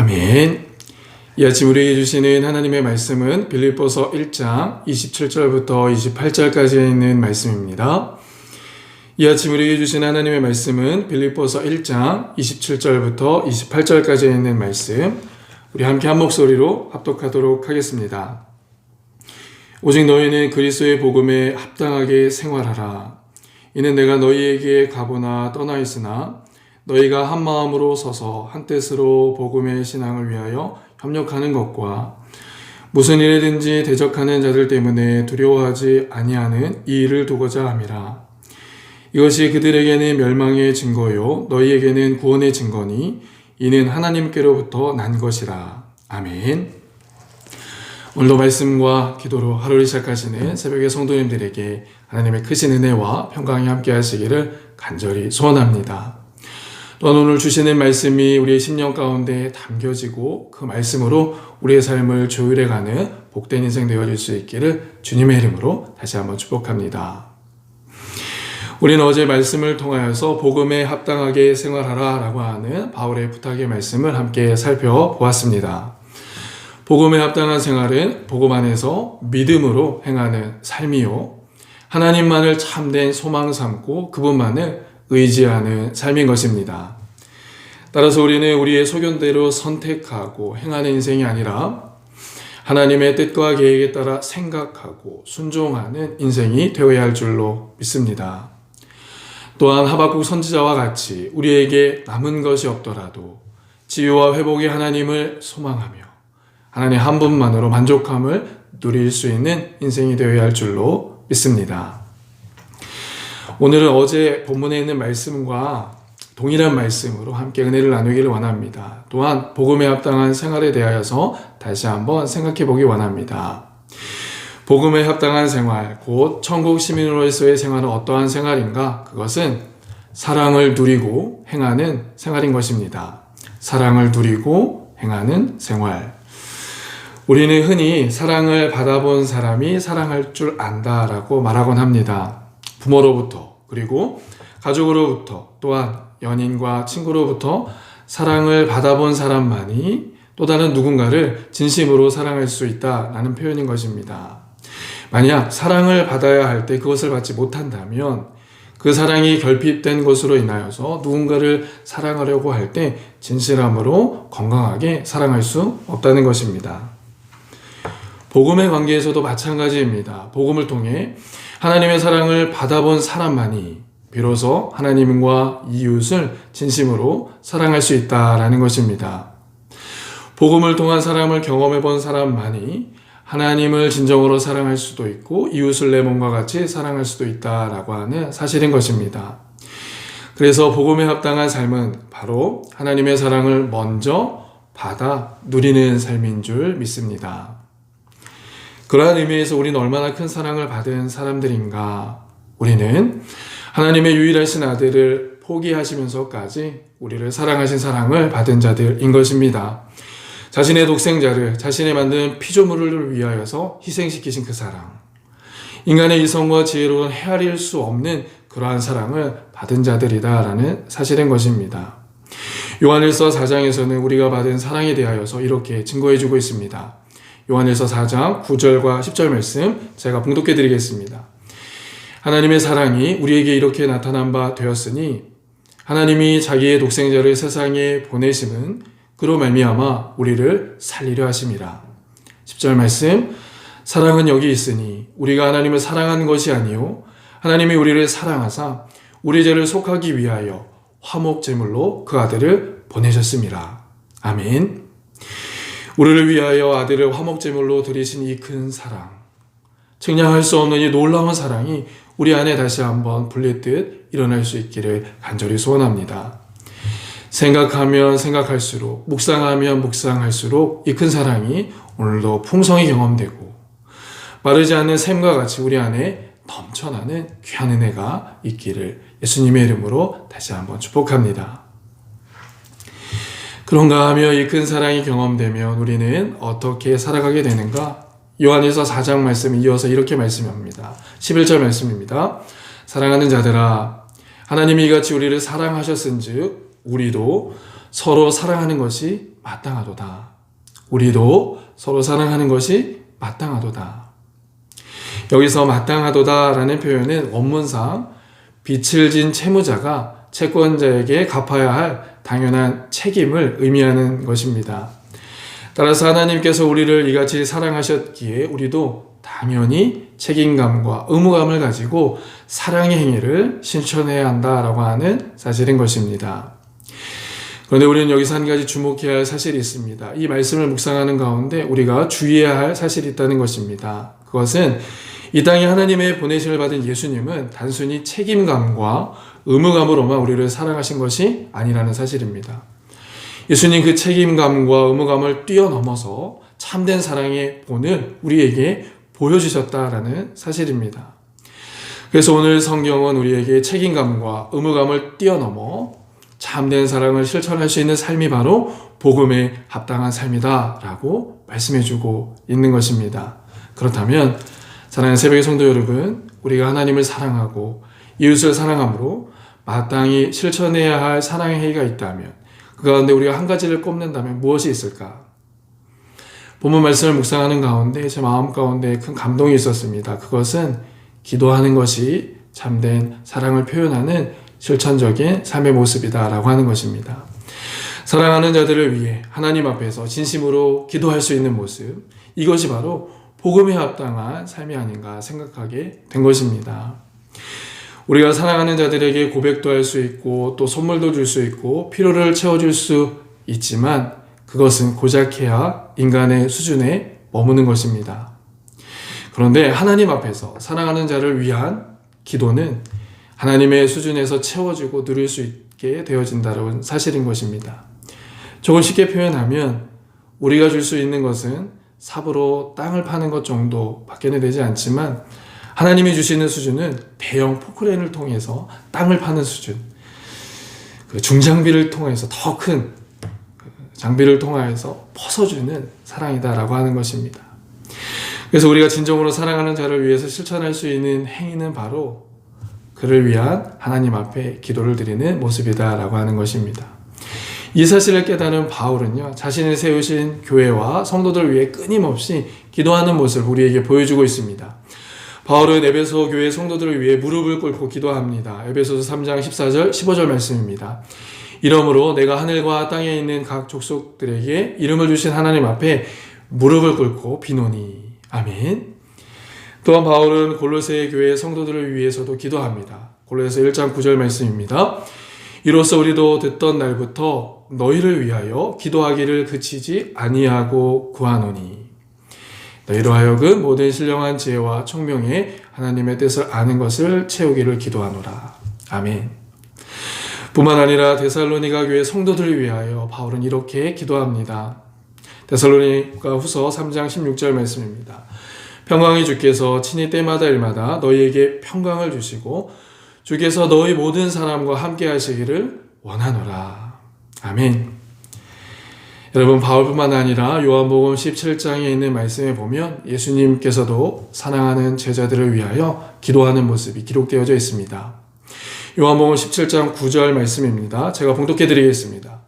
아멘. 이 아침 우리에게 주시는 하나님의 말씀은 빌립보서 1장 27절부터 28절까지에 있는 말씀입니다. 이 아침 우리에게 주시는 하나님의 말씀은 빌립보서 1장 27절부터 28절까지에 있는 말씀, 우리 함께 한 목소리로 합독하도록 하겠습니다. 오직 너희는 그리스도의 복음에 합당하게 생활하라. 이는 내가 너희에게 가보나 떠나 있으나 너희가 한 마음으로 서서 한 뜻으로 복음의 신앙을 위하여 협력하는 것과 무슨 일에든지 대적하는 자들 때문에 두려워하지 아니하는 이 일을 두고자 함이라. 이것이 그들에게는 멸망의 증거요 너희에게는 구원의 증거니 이는 하나님께로부터 난 것이라. 아멘. 오늘도 말씀과 기도로 하루를 시작하시는 새벽의 성도님들에게 하나님의 크신 은혜와 평강이 함께 하시기를 간절히 소원합니다. 또한 오늘 주시는 말씀이 우리의 심령 가운데 담겨지고 그 말씀으로 우리의 삶을 조율해가는 복된 인생 되어질 수 있기를 주님의 이름으로 다시 한번 축복합니다. 우리는 어제 말씀을 통하여서 복음에 합당하게 생활하라 라고 하는 바울의 부탁의 말씀을 함께 살펴보았습니다. 복음에 합당한 생활은 복음 안에서 믿음으로 행하는 삶이요 하나님만을 참된 소망 삼고 그분만을 의지하는 삶인 것입니다. 따라서 우리는 우리의 소견대로 선택하고 행하는 인생이 아니라 하나님의 뜻과 계획에 따라 생각하고 순종하는 인생이 되어야 할 줄로 믿습니다. 또한 하박국 선지자와 같이 우리에게 남은 것이 없더라도 치유와 회복의 하나님을 소망하며 하나님 한 분만으로 만족함을 누릴 수 있는 인생이 되어야 할 줄로 믿습니다. 오늘은 어제 본문에 있는 말씀과 동일한 말씀으로 함께 은혜를 나누기를 원합니다. 또한 복음에 합당한 생활에 대하여서 다시 한번 생각해 보기 원합니다. 복음에 합당한 생활, 곧 천국 시민으로서의 생활은 어떠한 생활인가? 그것은 사랑을 누리고 행하는 생활인 것입니다. 사랑을 누리고 행하는 생활. 우리는 흔히 사랑을 받아본 사람이 사랑할 줄 안다라고 말하곤 합니다. 부모로부터 그리고 가족으로부터 또한 연인과 친구로부터 사랑을 받아본 사람만이 또 다른 누군가를 진심으로 사랑할 수 있다라는 표현인 것입니다. 만약 사랑을 받아야 할 때 그것을 받지 못한다면 그 사랑이 결핍된 것으로 인하여서 누군가를 사랑하려고 할 때 진실함으로 건강하게 사랑할 수 없다는 것입니다. 복음의 관계에서도 마찬가지입니다. 복음을 통해 하나님의 사랑을 받아본 사람만이 비로소 하나님과 이웃을 진심으로 사랑할 수 있다라는 것입니다. 복음을 통한 사랑을 경험해 본 사람만이 하나님을 진정으로 사랑할 수도 있고 이웃을 내 몸과 같이 사랑할 수도 있다라고 하는 사실인 것입니다. 그래서 복음에 합당한 삶은 바로 하나님의 사랑을 먼저 받아 누리는 삶인 줄 믿습니다. 그러한 의미에서 우리는 얼마나 큰 사랑을 받은 사람들인가? 우리는 하나님의 유일하신 아들을 포기하시면서까지 우리를 사랑하신 사랑을 받은 자들인 것입니다. 자신의 독생자를 자신의 만든 피조물을 위하여서 희생시키신 그 사랑. 인간의 이성과 지혜로는 헤아릴 수 없는 그러한 사랑을 받은 자들이다라는 사실인 것입니다. 요한일서 4장에서는 우리가 받은 사랑에 대하여서 이렇게 증거해주고 있습니다. 요한일서 4장 9절과 10절 말씀 제가 봉독해 드리겠습니다. 하나님의 사랑이 우리에게 이렇게 나타난 바 되었으니 하나님이 자기의 독생자를 세상에 보내심은 그로 말미암아 우리를 살리려 하심이라. 10절 말씀, 사랑은 여기 있으니 우리가 하나님을 사랑한 것이 아니요 하나님이 우리를 사랑하사 우리 죄를 속하기 위하여 화목제물로 그 아들을 보내셨음이라. 아멘. 우리를 위하여 아들을 화목제물로 드리신 이 큰 사랑, 측량할 수 없는 이 놀라운 사랑이 우리 안에 다시 한번 불릴듯 일어날 수 있기를 간절히 소원합니다. 생각하면 생각할수록, 묵상하면 묵상할수록 이 큰 사랑이 오늘도 풍성히 경험되고 마르지 않는 샘과 같이 우리 안에 넘쳐나는 귀한 은혜가 있기를 예수님의 이름으로 다시 한번 축복합니다. 그런가 하며 이 큰 사랑이 경험되면 우리는 어떻게 살아가게 되는가? 요한일서 4장 말씀 이어서 이렇게 말씀합니다. 11절 말씀입니다. 사랑하는 자들아, 하나님이 이같이 우리를 사랑하셨은즉 우리도 서로 사랑하는 것이 마땅하도다. 우리도 서로 사랑하는 것이 마땅하도다. 여기서 마땅하도다라는 표현은 원문상 빚을 진 채무자가 채권자에게 갚아야 할 당연한 책임을 의미하는 것입니다. 따라서 하나님께서 우리를 이같이 사랑하셨기에 우리도 당연히 책임감과 의무감을 가지고 사랑의 행위를 실천해야 한다라고 하는 사실인 것입니다. 그런데 우리는 여기서 한 가지 주목해야 할 사실이 있습니다. 이 말씀을 묵상하는 가운데 우리가 주의해야 할 사실이 있다는 것입니다. 그것은 이 땅에 하나님의 보내심을 받은 예수님은 단순히 책임감과 의무감으로만 우리를 사랑하신 것이 아니라는 사실입니다. 예수님 그 책임감과 의무감을 뛰어넘어서 참된 사랑의 본을 우리에게 보여주셨다라는 사실입니다. 그래서 오늘 성경은 우리에게 책임감과 의무감을 뛰어넘어 참된 사랑을 실천할 수 있는 삶이 바로 복음에 합당한 삶이다라고 말씀해주고 있는 것입니다. 그렇다면 사랑하는 새벽의 성도 여러분, 우리가 하나님을 사랑하고 이웃을 사랑함으로 마땅히 실천해야 할 사랑의 행위가 있다면 그 가운데 우리가 한 가지를 꼽는다면 무엇이 있을까? 본문 말씀을 묵상하는 가운데 제 마음 가운데 큰 감동이 있었습니다. 그것은 기도하는 것이 참된 사랑을 표현하는 실천적인 삶의 모습이다라고 하는 것입니다. 사랑하는 자들을 위해 하나님 앞에서 진심으로 기도할 수 있는 모습, 이것이 바로 복음에 합당한 삶이 아닌가 생각하게 된 것입니다. 우리가 사랑하는 자들에게 고백도 할 수 있고 또 선물도 줄 수 있고 필요를 채워줄 수 있지만 그것은 고작해야 인간의 수준에 머무는 것입니다. 그런데 하나님 앞에서 사랑하는 자를 위한 기도는 하나님의 수준에서 채워주고 누릴 수 있게 되어진다는 사실인 것입니다. 조금 쉽게 표현하면 우리가 줄 수 있는 것은 삽으로 땅을 파는 것 정도밖에는 되지 않지만 하나님이 주시는 수준은 대형 포크레인을 통해서 땅을 파는 수준, 그 중장비를 통해서 더 큰 장비를 통하여서 퍼서주는 사랑이다라고 하는 것입니다. 그래서 우리가 진정으로 사랑하는 자를 위해서 실천할 수 있는 행위는 바로 그를 위한 하나님 앞에 기도를 드리는 모습이다라고 하는 것입니다. 이 사실을 깨달은 바울은요, 자신을 세우신 교회와 성도들을 위해 끊임없이 기도하는 모습을 우리에게 보여주고 있습니다. 바울은 에베소 교회 성도들을 위해 무릎을 꿇고 기도합니다. 에베소서 3장 14절 15절 말씀입니다. 이러므로 내가 하늘과 땅에 있는 각 족속들에게 이름을 주신 하나님 앞에 무릎을 꿇고 비노니. 아멘. 또한 바울은 골로새 교회 성도들을 위해서도 기도합니다. 골로새 1장 9절 말씀입니다. 이로써 우리도 듣던 날부터 너희를 위하여 기도하기를 그치지 아니하고 구하노니. 너희로 하여금 모든 신령한 지혜와 총명에 하나님의 뜻을 아는 것을 채우기를 기도하노라. 아멘. 뿐만 아니라 데살로니가 교회 성도들을 위하여 바울은 이렇게 기도합니다. 데살로니가 후서 3장 16절 말씀입니다. 평강의 주께서 친히 때마다 일마다 너희에게 평강을 주시고 주께서 너희 모든 사람과 함께 하시기를 원하노라. 아멘. 여러분, 바울뿐만 아니라 요한복음 17장에 있는 말씀에 보면 예수님께서도 사랑하는 제자들을 위하여 기도하는 모습이 기록되어져 있습니다. 요한복음 17장 9절 말씀입니다. 제가 봉독해 드리겠습니다.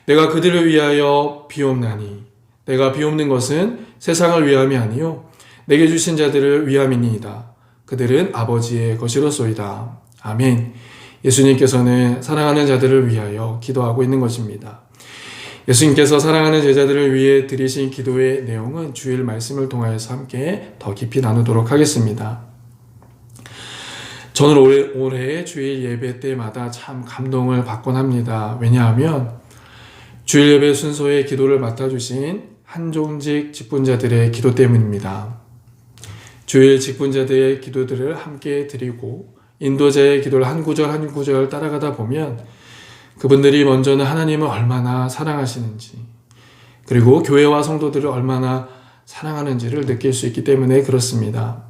내가 그들을 위하여 비옵나니 내가 비옵는 것은 세상을 위함이 아니요 내게 주신 자들을 위함이니이다. 그들은 아버지의 것이로소이다. 아멘. 예수님께서는 사랑하는 자들을 위하여 기도하고 있는 것입니다. 예수님께서 사랑하는 제자들을 위해 드리신 기도의 내용은 주일 말씀을 통하여서 함께 더 깊이 나누도록 하겠습니다. 저는 올해 주일 예배 때마다 참 감동을 받곤 합니다. 왜냐하면 주일 예배 순서의 기도를 맡아주신 한종직 직분자들의 기도 때문입니다. 주일 직분자들의 기도들을 함께 드리고 인도자의 기도를 한 구절 한 구절 따라가다 보면 그분들이 먼저는 하나님을 얼마나 사랑하시는지 그리고 교회와 성도들을 얼마나 사랑하는지를 느낄 수 있기 때문에 그렇습니다.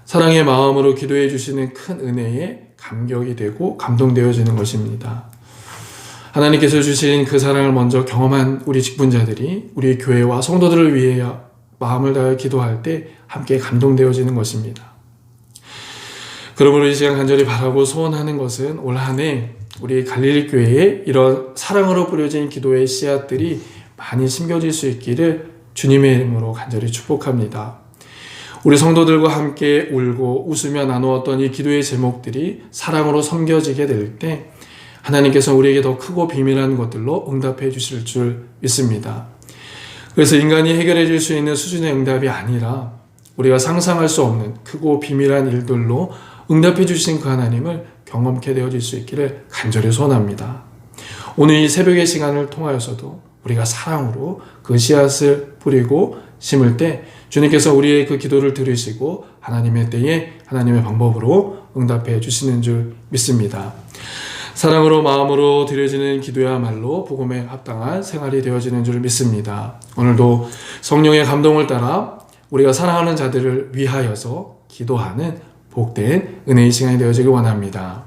사랑의 마음으로 기도해 주시는 큰 은혜에 감격이 되고 감동되어지는 것입니다. 하나님께서 주신 그 사랑을 먼저 경험한 우리 직분자들이 우리 교회와 성도들을 위해 마음을 다해 기도할 때 함께 감동되어지는 것입니다. 그러므로 이 시간 간절히 바라고 소원하는 것은 올 한 해 우리 갈릴리 교회에 이런 사랑으로 뿌려진 기도의 씨앗들이 많이 심겨질 수 있기를 주님의 이름으로 간절히 축복합니다. 우리 성도들과 함께 울고 웃으며 나누었던 이 기도의 제목들이 사랑으로 섬겨지게 될 때 하나님께서 우리에게 더 크고 비밀한 것들로 응답해 주실 줄 믿습니다. 그래서 인간이 해결해 줄 수 있는 수준의 응답이 아니라 우리가 상상할 수 없는 크고 비밀한 일들로 응답해 주신 그 하나님을 경험케 되어질 수 있기를 간절히 소원합니다. 오늘 이 새벽의 시간을 통하여서도 우리가 사랑으로 그 씨앗을 뿌리고 심을 때 주님께서 우리의 그 기도를 들으시고 하나님의 때에 하나님의 방법으로 응답해 주시는 줄 믿습니다. 사랑으로 마음으로 드려지는 기도야말로 복음에 합당한 생활이 되어지는 줄 믿습니다. 오늘도 성령의 감동을 따라 우리가 사랑하는 자들을 위하여서 기도하는 복된 은혜의 시간이 되어지길 원합니다.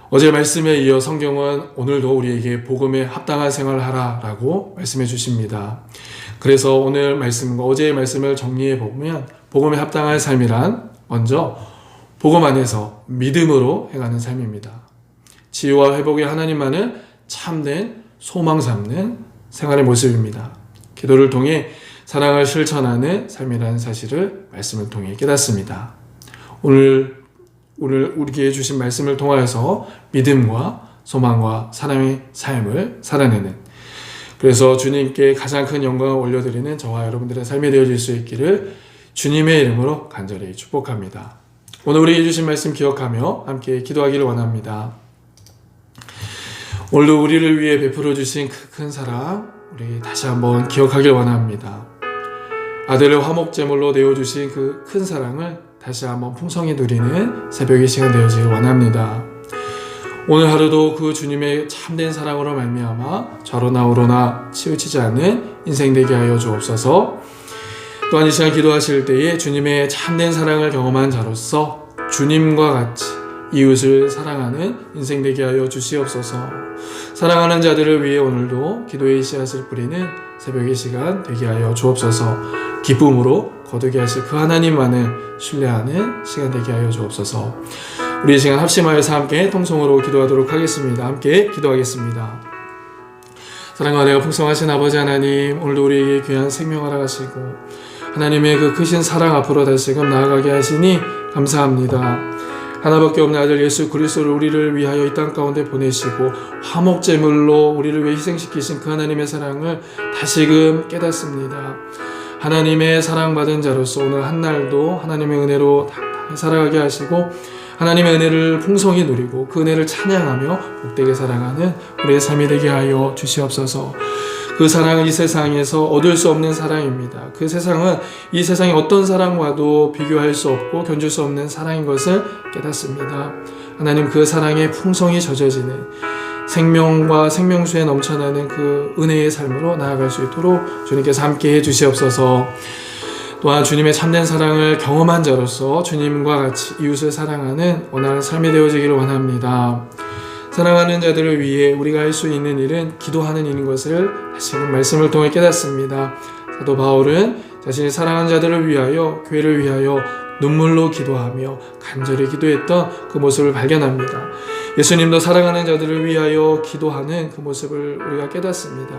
어제 말씀에 이어 성경은 오늘도 우리에게 복음에 합당한 생활을 하라라고 말씀해 주십니다. 그래서 오늘 말씀과 어제의 말씀을 정리해 보면 복음에 합당한 삶이란 먼저 복음 안에서 믿음으로 행하는 삶입니다. 치유와 회복의 하나님만을 참된 소망 삼는 생활의 모습입니다. 기도를 통해 사랑을 실천하는 삶이라는 사실을 말씀을 통해 깨닫습니다. 오늘 우리에게 주신 말씀을 통하여서 믿음과 소망과 사랑의 삶을 살아내는, 그래서 주님께 가장 큰 영광을 올려드리는 저와 여러분들의 삶이 되어질 수 있기를 주님의 이름으로 간절히 축복합니다. 오늘 우리에게 주신 말씀 기억하며 함께 기도하기를 원합니다. 오늘도 우리를 위해 베풀어 주신 그 큰 사랑 우리 다시 한번 기억하길 원합니다. 아들을 화목제물로 내어주신 그 큰 사랑을 다시 한번 풍성히 누리는 새벽의 시간 되어지길 원합니다. 오늘 하루도 그 주님의 참된 사랑으로 말미암아 좌로나 우로나 치우치지 않는 인생 되게 하여 주옵소서. 또한 이 시간 기도하실 때에 주님의 참된 사랑을 경험한 자로서 주님과 같이 이웃을 사랑하는 인생 되게 하여 주시옵소서. 사랑하는 자들을 위해 오늘도 기도의 씨앗을 뿌리는 새벽의 시간 되게 하여 주옵소서. 기쁨으로 거두게 하실 그 하나님만을 신뢰하는 시간 되게 하여 주옵소서. 우리 이 시간 합심하여서 함께 통성으로 기도하도록 하겠습니다. 함께 기도하겠습니다. 사랑과 은혜가 풍성하신 아버지 하나님, 오늘도 우리에게 귀한 생명 허락하시고 하나님의 그 크신 사랑 앞으로 다시금 나아가게 하시니 감사합니다. 하나밖에 없는 아들 예수 그리스도를 우리를 위하여 이 땅 가운데 보내시고 화목제물로 우리를 위해 희생시키신 그 하나님의 사랑을 다시금 깨닫습니다. 하나님의 사랑받은 자로서 오늘 한날도 하나님의 은혜로 당당히 살아가게 하시고 하나님의 은혜를 풍성히 누리고 그 은혜를 찬양하며 복되게 살아가는 우리의 삶이 되게 하여 주시옵소서. 그 사랑은 이 세상에서 얻을 수 없는 사랑입니다. 그 세상은 이 세상의 어떤 사랑과도 비교할 수 없고 견줄 수 없는 사랑인 것을 깨닫습니다. 하나님, 그 사랑에 풍성히 젖어지는 생명과 생명수에 넘쳐나는 그 은혜의 삶으로 나아갈 수 있도록 주님께서 함께 해주시옵소서. 또한 주님의 참된 사랑을 경험한 자로서 주님과 같이 이웃을 사랑하는 원하는 삶이 되어지기를 원합니다. 사랑하는 자들을 위해 우리가 할 수 있는 일은 기도하는 일인 것을 다시금 말씀을 통해 깨닫습니다. 사도 바울은 자신이 사랑하는 자들을 위하여, 교회를 위하여 눈물로 기도하며 간절히 기도했던 그 모습을 발견합니다. 예수님도 사랑하는 자들을 위하여 기도하는 그 모습을 우리가 깨닫습니다.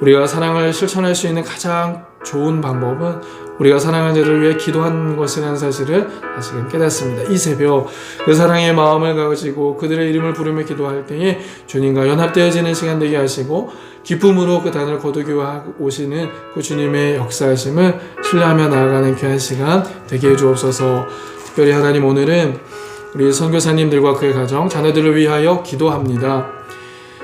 우리가 사랑을 실천할 수 있는 가장 좋은 방법은 우리가 사랑하는 자들을 위해 기도하는 것이라는 사실을 다시금 깨닫습니다. 이 새벽 그 사랑의 마음을 가지고 그들의 이름을 부르며 기도할 때에 주님과 연합되어지는 시간 되게 하시고 기쁨으로 그 단을 거두기 오시는 그 주님의 역사하심을 신뢰하며 나아가는 귀한 시간 되게 해주옵소서. 특별히 하나님, 오늘은 우리 선교사님들과 그의 가정, 자녀들을 위하여 기도합니다.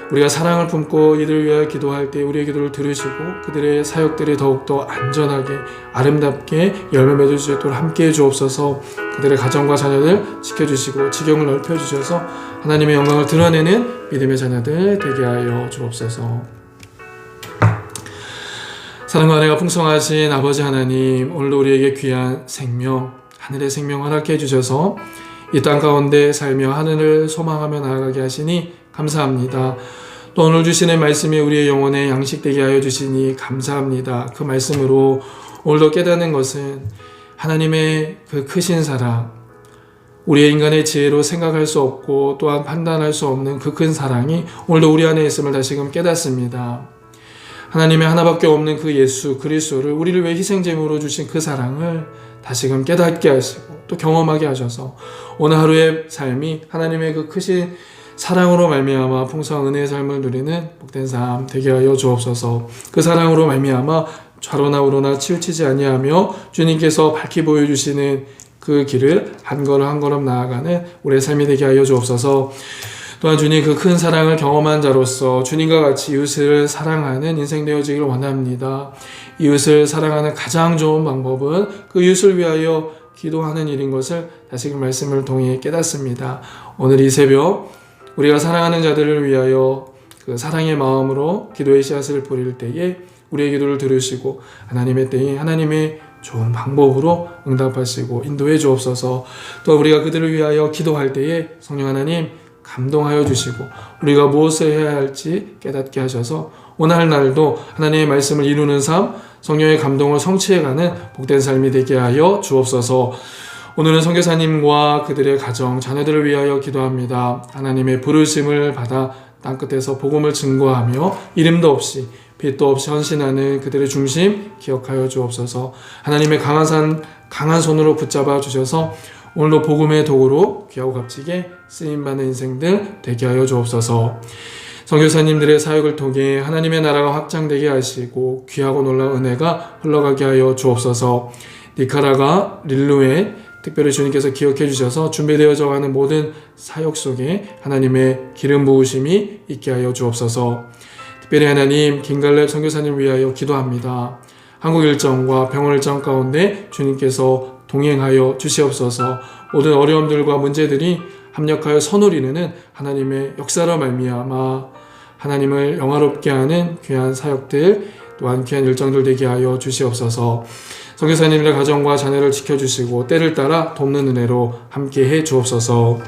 우리가 사랑을 품고 이들을 위하여 기도할 때 우리의 기도를 들으시고 그들의 사역들이 더욱더 안전하게 아름답게 열매 맺을 수 있도록 함께해 주옵소서. 그들의 가정과 자녀들 지켜주시고 지경을 넓혀주셔서 하나님의 영광을 드러내는 믿음의 자녀들 되게 하여 주옵소서. 사랑과 은혜가 풍성하신 아버지 하나님, 오늘도 우리에게 귀한 생명, 하늘의 생명 허락해 주셔서 이 땅 가운데 살며 하늘을 소망하며 나아가게 하시니 감사합니다. 또 오늘 주시는 말씀이 우리의 영혼에 양식되게 하여 주시니 감사합니다. 그 말씀으로 오늘도 깨닫는 것은 하나님의 그 크신 사랑, 우리의 인간의 지혜로 생각할 수 없고 또한 판단할 수 없는 그 큰 사랑이 오늘도 우리 안에 있음을 다시금 깨닫습니다. 하나님의 하나밖에 없는 그 예수 그리스도를 우리를 위해 희생제물로 주신 그 사랑을 다시금 깨닫게 하시고 또 경험하게 하셔서 오늘 하루의 삶이 하나님의 그 크신 사랑으로 말미암아 풍성한 은혜의 삶을 누리는 복된 삶 되게 하여 주옵소서. 그 사랑으로 말미암아 좌로나 우로나 치우치지 아니하며 주님께서 밝히 보여주시는 그 길을 한 걸음 한 걸음 나아가는 우리의 삶이 되게 하여 주옵소서. 또한 주님 그 큰 사랑을 경험한 자로서 주님과 같이 이웃을 사랑하는 인생 되어지기를 원합니다. 이웃을 사랑하는 가장 좋은 방법은 그 이웃을 위하여 기도하는 일인 것을 다시금 말씀을 통해 깨닫습니다. 오늘 이 새벽 우리가 사랑하는 자들을 위하여 그 사랑의 마음으로 기도의 씨앗을 뿌릴 때에 우리의 기도를 들으시고 하나님의 때에 하나님의 좋은 방법으로 응답하시고 인도해 주옵소서. 또 우리가 그들을 위하여 기도할 때에 성령 하나님 감동하여 주시고 우리가 무엇을 해야 할지 깨닫게 하셔서 오늘날도 하나님의 말씀을 이루는 삶, 성령의 감동을 성취해가는 복된 삶이 되게 하여 주옵소서. 오늘은 선교사님과 그들의 가정, 자녀들을 위하여 기도합니다. 하나님의 부르심을 받아 땅끝에서 복음을 증거하며 이름도 없이 빛도 없이 헌신하는 그들의 중심 기억하여 주옵소서. 하나님의 강한 손으로 붙잡아 주셔서 오늘도 복음의 도구로 귀하고 값지게 쓰임받는 인생들 되게 하여 주옵소서. 선교사님들의 사역을 통해 하나님의 나라가 확장되게 하시고 귀하고 놀라운 은혜가 흘러가게 하여 주옵소서. 니카라가 릴루에 특별히 주님께서 기억해 주셔서 준비되어져 가는 모든 사역 속에 하나님의 기름 부으심이 있게 하여 주옵소서. 특별히 하나님 김갈렙 선교사님을 위하여 기도합니다. 한국 일정과 병원 일정 가운데 주님께서 동행하여 주시옵소서. 모든 어려움들과 문제들이 합력하여 선을 이루는 하나님의 역사로 말미암아 하나님을 영화롭게 하는 귀한 사역들 또한 귀한 일정들 되게 하여 주시옵소서. 선교사님들의 가정과 자녀를 지켜주시고 때를 따라 돕는 은혜로 함께해 주옵소서.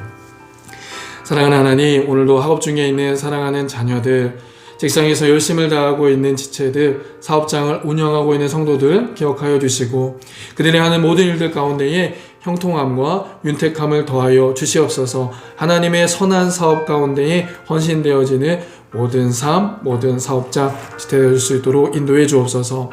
사랑하는 하나님, 오늘도 학업 중에 있는 사랑하는 자녀들, 직장에서 열심을 다하고 있는 지체들, 사업장을 운영하고 있는 성도들 기억하여 주시고 그들이 하는 모든 일들 가운데에 형통함과 윤택함을 더하여 주시옵소서. 하나님의 선한 사업 가운데에 헌신되어지는 모든 삶, 모든 사업자 지체될 수 있도록 인도해 주옵소서.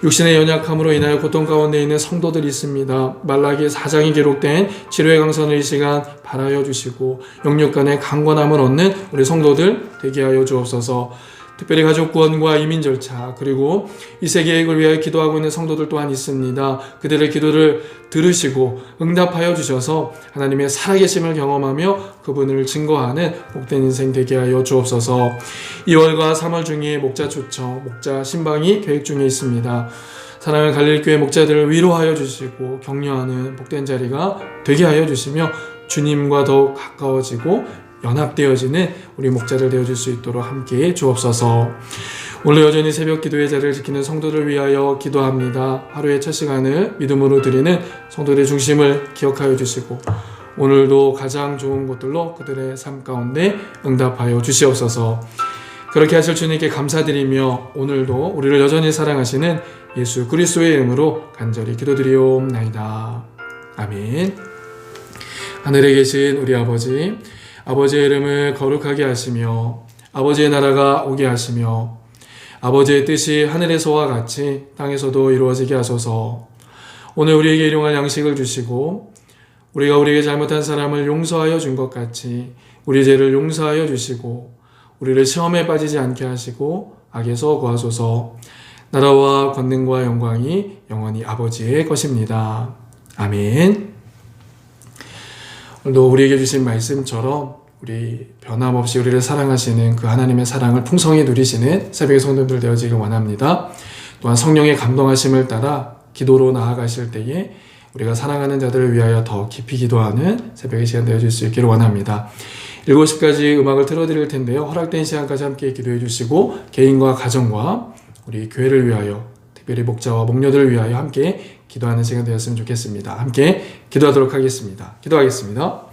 육신의 연약함으로 인하여 고통 가운데 있는 성도들이 있습니다. 말라기 4장에 기록된 치료의 강선을 이 시간 바라여 주시고 영육 간의 강건함을 얻는 우리 성도들 되게 하여 주옵소서. 특별히 가족 구원과 이민 절차 그리고 이 세계를 위하여 기도하고 있는 성도들 또한 있습니다. 그들의 기도를 들으시고 응답하여 주셔서 하나님의 살아계심을 경험하며 그분을 증거하는 복된 인생 되게 하여 주옵소서. 2월과 3월 중에 목자 초청, 목자 신방이 계획 중에 있습니다. 사랑하는 갈릴교회 목자들을 위로하여 주시고 격려하는 복된 자리가 되게 하여 주시며 주님과 더욱 가까워지고 연합되어지는 우리 목자들 되어줄 수 있도록 함께해 주옵소서. 오늘 여전히 새벽 기도의 자리를 지키는 성도를 위하여 기도합니다. 하루의 첫 시간을 믿음으로 드리는 성도들의 중심을 기억하여 주시고 오늘도 가장 좋은 곳들로 그들의 삶 가운데 응답하여 주시옵소서. 그렇게 하실 주님께 감사드리며 오늘도 우리를 여전히 사랑하시는 예수 그리스도의 이름으로 간절히 기도드리옵나이다. 아멘. 하늘에 계신 우리 아버지, 아버지의 이름을 거룩하게 하시며 아버지의 나라가 오게 하시며 아버지의 뜻이 하늘에서와 같이 땅에서도 이루어지게 하소서. 오늘 우리에게 일용할 양식을 주시고 우리가 우리에게 잘못한 사람을 용서하여 준 것 같이 우리 죄를 용서하여 주시고 우리를 시험에 빠지지 않게 하시고 악에서 구하소서. 나라와 권능과 영광이 영원히 아버지의 것입니다. 아멘. 오늘도 우리에게 주신 말씀처럼 우리 변함없이 우리를 사랑하시는 그 하나님의 사랑을 풍성히 누리시는 새벽의 성도들 되어지길 원합니다. 또한 성령의 감동하심을 따라 기도로 나아가실 때에 우리가 사랑하는 자들을 위하여 더 깊이 기도하는 새벽의 시간 되어질 수 있기를 원합니다. 7시까지 음악을 틀어드릴 텐데요. 허락된 시간까지 함께 기도해 주시고 개인과 가정과 우리 교회를 위하여 특별히 목자와 목녀들을 위하여 함께 기도하는 시간 되었으면 좋겠습니다. 함께 기도하도록 하겠습니다. 기도하겠습니다.